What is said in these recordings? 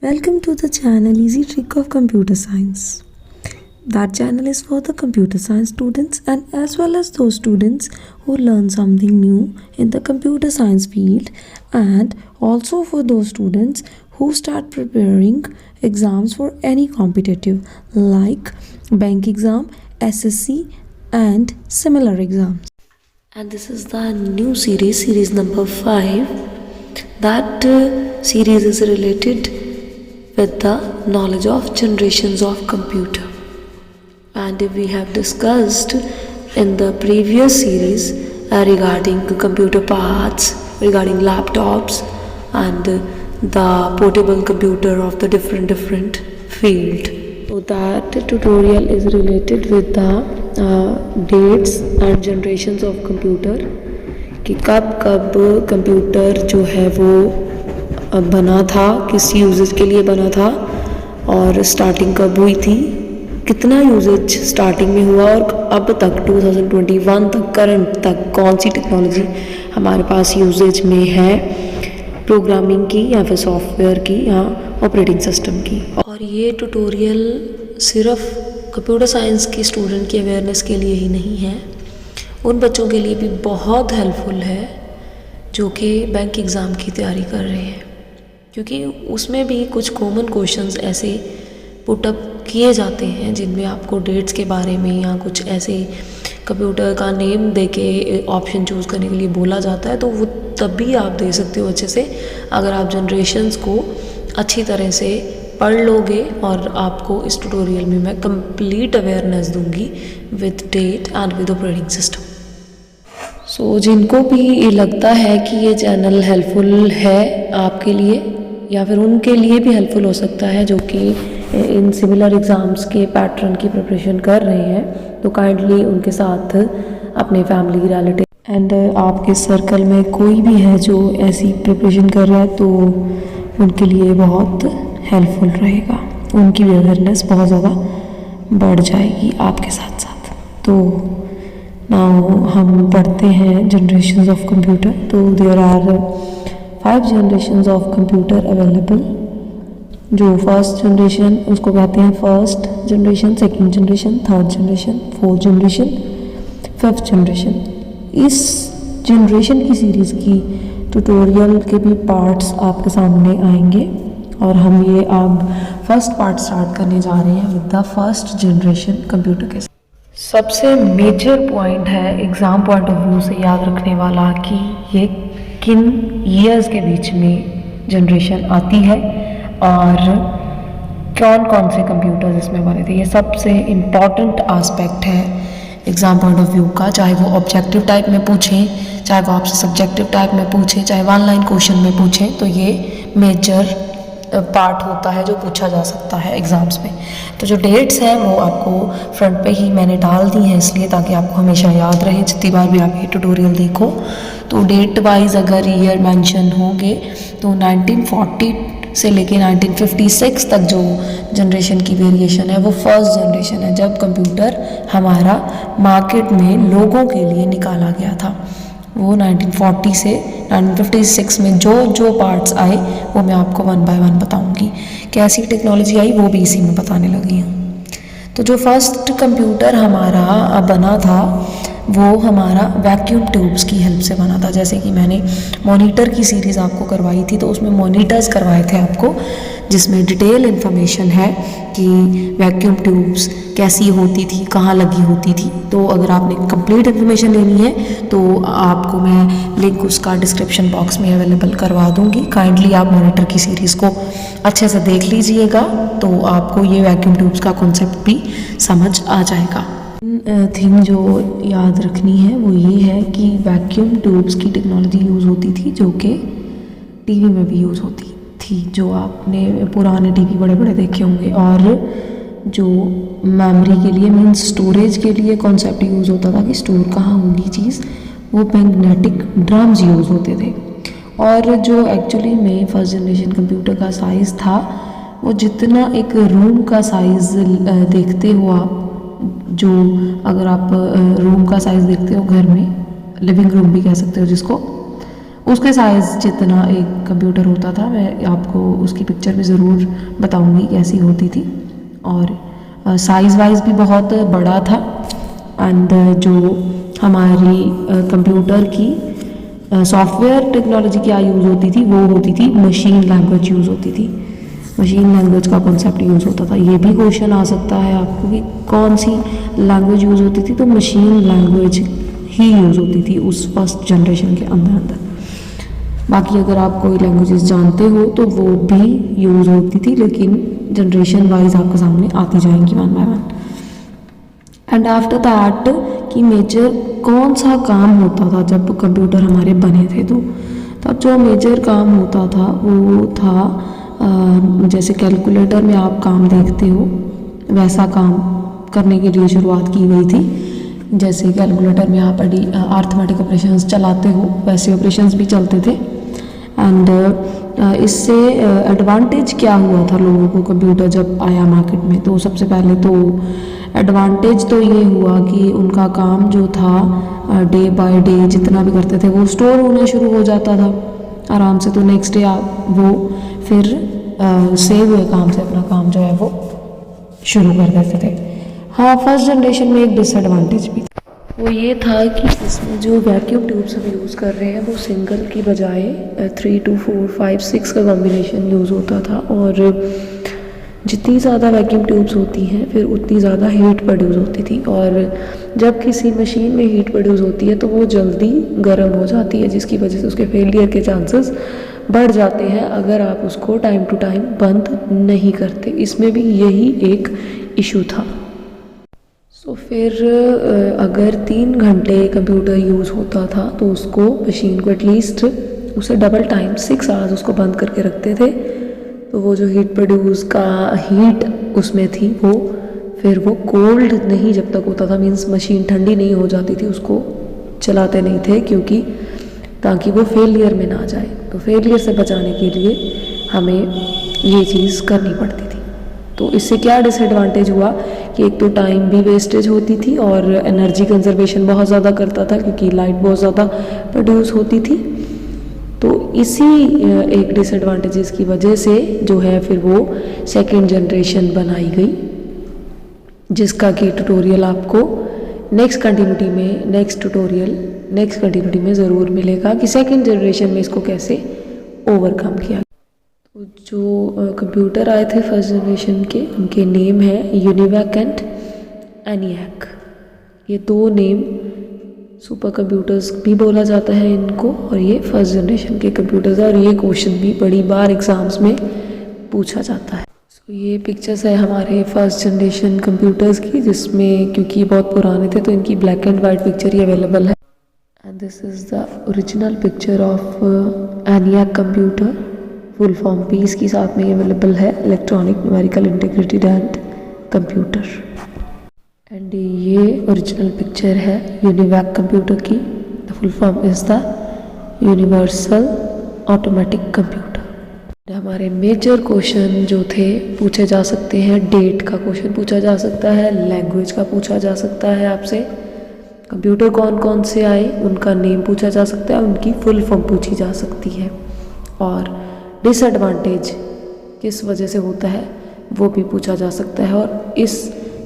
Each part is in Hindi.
Welcome to the channel Easy Trick of Computer Science. That channel is for the computer science students and as well as those students who learn something new in the computer science field, and also for those students who start preparing exams for any competitive like bank exam, SSC and similar exams. And this is the new series number 5. That series is related with the knowledge of generations of computer, and we have discussed in the previous series regarding computer parts, regarding laptops and the portable computer of the different field. So that tutorial is related with the dates and generations of computer, कि कब कंप्यूटर जो है वो बना था, किस यूजेज के लिए बना था और स्टार्टिंग कब हुई थी, कितना यूजेज स्टार्टिंग में हुआ और अब तक 2021 तक करंट तक कौन सी टेक्नोलॉजी हमारे पास यूजेज में है, प्रोग्रामिंग की या फिर सॉफ्टवेयर की या ऑपरेटिंग सिस्टम की। और ये ट्यूटोरियल सिर्फ कंप्यूटर साइंस के स्टूडेंट की अवेयरनेस के लिए ही नहीं है, उन बच्चों के लिए भी बहुत हेल्पफुल है जो कि बैंक एग्ज़ाम की तैयारी कर रहे हैं, क्योंकि उसमें भी कुछ कॉमन क्वेश्चंस ऐसे पुटअप किए जाते हैं जिनमें आपको डेट्स के बारे में या कुछ ऐसे कंप्यूटर का नेम देके ऑप्शन चूज़ करने के लिए बोला जाता है, तो वो तब भी आप दे सकते हो अच्छे से अगर आप जनरेशन्स को अच्छी तरह से पढ़ लोगे। और आपको इस ट्यूटोरियल में मैं कंप्लीट अवेयरनेस दूंगी with date and with operating system. So जिनको भी लगता है कि ये चैनल हेल्पफुल है आपके लिए या फिर उनके लिए भी हेल्पफुल हो सकता है जो कि इन सिमिलर एग्ज़ाम्स के पैटर्न की प्रिपरेशन कर रहे हैं, तो काइंडली उनके साथ अपने फैमिली रिलेटिव एंड आपके सर्कल में कोई भी है जो ऐसी प्रिपरेशन कर रहा है तो उनके लिए बहुत हेल्पफुल रहेगा, उनकी भी अवेयरनेस बहुत ज़्यादा बढ़ जाएगी आपके साथ साथ। तो नाउ हम पढ़ते हैं जनरेशन्स ऑफ कंप्यूटर। तो there are 5 generations of computer available. जो फर्स्ट जनरेशन उसको कहते हैं first generation, second generation, third generation, fourth generation, fifth generation. इस जनरेशन की सीरीज़ की ट्यूटोरियल के भी पार्ट्स आपके सामने आएंगे और हम ये अब फर्स्ट पार्ट स्टार्ट करने जा रहे हैं with the first generation computer के। सबसे मेजर पॉइंट है एग्ज़ाम पॉइंट ऑफ व्यू से याद रखने वाला कि ये किन ईयर्स के बीच में जनरेशन आती है और कौन कौन से कंप्यूटर्स इसमें बने थे। ये सबसे इम्पॉर्टेंट आस्पेक्ट है एग्ज़ाम पॉइंट ऑफ व्यू का, चाहे वो ऑब्जेक्टिव टाइप में पूछें, चाहे वो आपसे सब्जेक्टिव टाइप में पूछें, चाहे 1 लाइन क्वेश्चन में पूछें, तो ये मेजर पार्ट होता है जो पूछा जा सकता है एग्ज़ाम्स में। तो जो डेट्स हैं वो आपको फ्रंट पे ही मैंने डाल दी हैं इसलिए ताकि आपको हमेशा याद रहे जितनी बार भी आप ये ट्यूटोरियल देखो। तो डेट वाइज अगर ईयर मेंशन होंगे तो 1940 से लेके 1956 तक जो जनरेशन की वेरिएशन है वो फर्स्ट जनरेशन है, जब कंप्यूटर हमारा मार्केट में लोगों के लिए निकाला गया था। वो 1940 से 1956 में जो पार्ट्स आए वो मैं आपको 1 बाय 1 बताऊंगी। कैसी टेक्नोलॉजी आई वो भी इसी में बताने लगी हूँ। तो जो फर्स्ट कंप्यूटर हमारा बना था वो हमारा वैक्यूम ट्यूब्स की हेल्प से बना था। जैसे कि मैंने मॉनिटर की सीरीज़ आपको करवाई थी तो उसमें मॉनिटर्स करवाए थे आपको, जिसमें डिटेल इन्फॉर्मेशन है कि वैक्यूम ट्यूब्स कैसी होती थी, कहाँ लगी होती थी। तो अगर आपने कंप्लीट इन्फॉर्मेशन लेनी है तो आपको मैं लिंक उसका डिस्क्रिप्शन बॉक्स में अवेलेबल करवा दूँगी। काइंडली आप मॉनिटर की सीरीज़ को अच्छे से देख लीजिएगा तो आपको ये वैक्यूम ट्यूब्स का कॉन्सेप्ट भी समझ आ जाएगा। थिंग जो याद रखनी है वो ये है कि वैक्यूम ट्यूब्स की टेक्नोलॉजी यूज़ होती थी जो कि टीवी में भी यूज़ होती थी, जो आपने पुराने टीवी बड़े बड़े देखे होंगे। और जो मेमोरी के लिए मीन्स स्टोरेज के लिए कॉन्सेप्ट यूज़ होता था कि स्टोर कहाँ होगी चीज़, वो मैग्नेटिक ड्रम्स यूज़ होते थे। और जो एक्चुअली में फर्स्ट जनरेशन कंप्यूटर का साइज़ था वो जितना एक रूम का साइज़ देखते हो आप, जो अगर आप रूम का साइज़ देखते हो घर में, लिविंग रूम भी कह सकते हो जिसको, उसके साइज़ जितना एक कंप्यूटर होता था, मैं आपको उसकी पिक्चर भी ज़रूर बताऊंगी कैसी होती थी। और साइज़ वाइज भी बहुत बड़ा था। एंड जो हमारी कंप्यूटर की सॉफ्टवेयर टेक्नोलॉजी क्या यूज़ होती थी, वो होती थी मशीन लैंग्वेज यूज़ होती थी। मशीन लैंग्वेज का कॉन्सेप्ट यूज़ होता था। ये भी क्वेश्चन आ सकता है आपको कि कौन सी लैंग्वेज यूज़ होती थी, तो मशीन लैंग्वेज ही यूज़ होती थी उस फर्स्ट जनरेशन के अंदर। बाकी अगर आप कोई लैंग्वेजेस जानते हो तो वो भी यूज़ होती थी, लेकिन जनरेशन वाइज आपके सामने आती जाएंगी one by one. And after that कि मेजर कौन सा काम होता था जब कंप्यूटर हमारे बने थे, तो तब जो मेजर काम होता था वो था जैसे कैलकुलेटर में आप काम देखते हो वैसा काम करने के लिए शुरुआत की गई थी। जैसे कैलकुलेटर में आप अर्थमेटिक ऑपरेशंस चलाते हो वैसे ऑपरेशंस भी चलते थे। एंड इससे एडवांटेज क्या हुआ था लोगों को कंप्यूटर जब आया मार्केट में, तो सबसे पहले तो एडवांटेज तो ये हुआ कि उनका काम जो था डे बाय डे जितना भी करते थे वो स्टोर होना शुरू हो जाता था आराम से। तो नेक्स्ट डे आप वो फिर सेव हुए काम से अपना काम जो है वो शुरू कर देते थे। हाँ, फर्स्ट जनरेशन में एक डिसएडवांटेज भी था, वो ये था कि इसमें जो वैक्यूम ट्यूब्स हम यूज़ कर रहे हैं वो सिंगल की बजाय 3 2 4 5 6 का कॉम्बिनेशन यूज़ होता था। और जितनी ज़्यादा वैक्यूम ट्यूब्स होती हैं फिर उतनी ज़्यादा हीट प्रोड्यूस होती थी। और जब किसी मशीन में हीट प्रोड्यूस होती है तो वो जल्दी गर्म हो जाती है, जिसकी वजह से उसके फेलियर के चांसेस बढ़ जाते हैं अगर आप उसको टाइम टू टाइम बंद नहीं करते। इसमें भी यही एक इशू था। सो फिर अगर 3 घंटे कंप्यूटर यूज़ होता था तो उसको मशीन को एटलीस्ट उसे डबल टाइम 6 आवर्स उसको बंद करके रखते थे। तो वो जो हीट प्रोड्यूस का हीट उसमें थी वो फिर वो कोल्ड नहीं जब तक होता था, मीन्स मशीन ठंडी नहीं हो जाती थी, उसको चलाते नहीं थे क्योंकि ताकि वो फेलियर में ना जाए। तो फेलियर से बचाने के लिए हमें ये चीज़ करनी पड़ती थी। तो इससे क्या डिसएडवांटेज हुआ कि एक तो टाइम भी वेस्टेज होती थी और एनर्जी कंजर्वेशन बहुत ज़्यादा करता था क्योंकि लाइट बहुत ज़्यादा प्रोड्यूस होती थी। तो इसी एक डिसएडवांटेजेस की वजह से जो है फिर वो सेकेंड जनरेशन बनाई गई, जिसका कि ट्यूटोरियल आपको नेक्स्ट कंटिन्यूटी में ज़रूर मिलेगा कि सेकेंड जनरेशन में इसको कैसे ओवरकम किया। तो जो कंप्यूटर आए थे फर्स्ट जनरेशन के, उनके नेम है यूनिवैक एंड एनियाक। ये 2 नेम सुपर कंप्यूटर्स भी बोला जाता है इनको, और ये फर्स्ट जनरेशन के कंप्यूटर्स है। और ये क्वेश्चन भी बड़ी बार एग्ज़ाम्स में पूछा जाता है। सो ये पिक्चर्स है हमारे फर्स्ट जनरेशन कंप्यूटर्स की, जिसमें क्योंकि ये बहुत पुराने थे तो इनकी ब्लैक एंड वाइट पिक्चर ही अवेलेबल है। And this is the original picture of ENIAC computer. Full form भी इसकी साथ में अवेलेबल है, electronic numerical integrated and computer. And ये ओरिजिनल पिक्चर है यूनिवैक कंप्यूटर की। The full form is the universal automatic computer. हमारे मेजर क्वेश्चन जो थे पूछे जा सकते हैं, डेट का क्वेश्चन पूछा जा सकता है, लैंग्वेज का पूछा जा सकता है आपसे, कंप्यूटर कौन कौन से आए उनका नेम पूछा जा सकता है, उनकी फुल फॉर्म पूछी जा सकती है, और डिसएडवांटेज किस वजह से होता है वो भी पूछा जा सकता है। और इस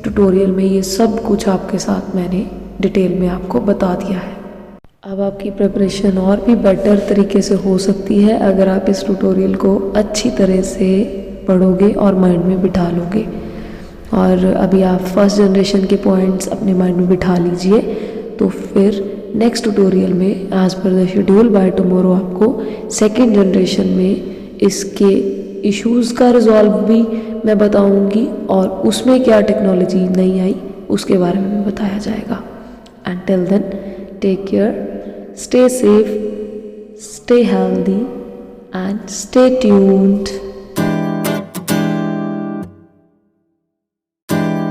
ट्यूटोरियल में ये सब कुछ आपके साथ मैंने डिटेल में आपको बता दिया है। अब आपकी प्रिपरेशन और भी बेटर तरीके से हो सकती है अगर आप इस ट्यूटोरियल को अच्छी तरह से पढ़ोगे और माइंड में बिठा लोगे। और अभी आप फर्स्ट जनरेशन के पॉइंट्स अपने माइंड में बिठा लीजिए, तो फिर नेक्स्ट ट्यूटोरियल में as per the schedule by tomorrow आपको सेकेंड जनरेशन में इसके इश्यूज़ का रिजॉल्व भी मैं बताऊंगी और उसमें क्या टेक्नोलॉजी नई आई उसके बारे में भी बताया जाएगा। And till then take care, stay safe, stay healthy and stay tuned.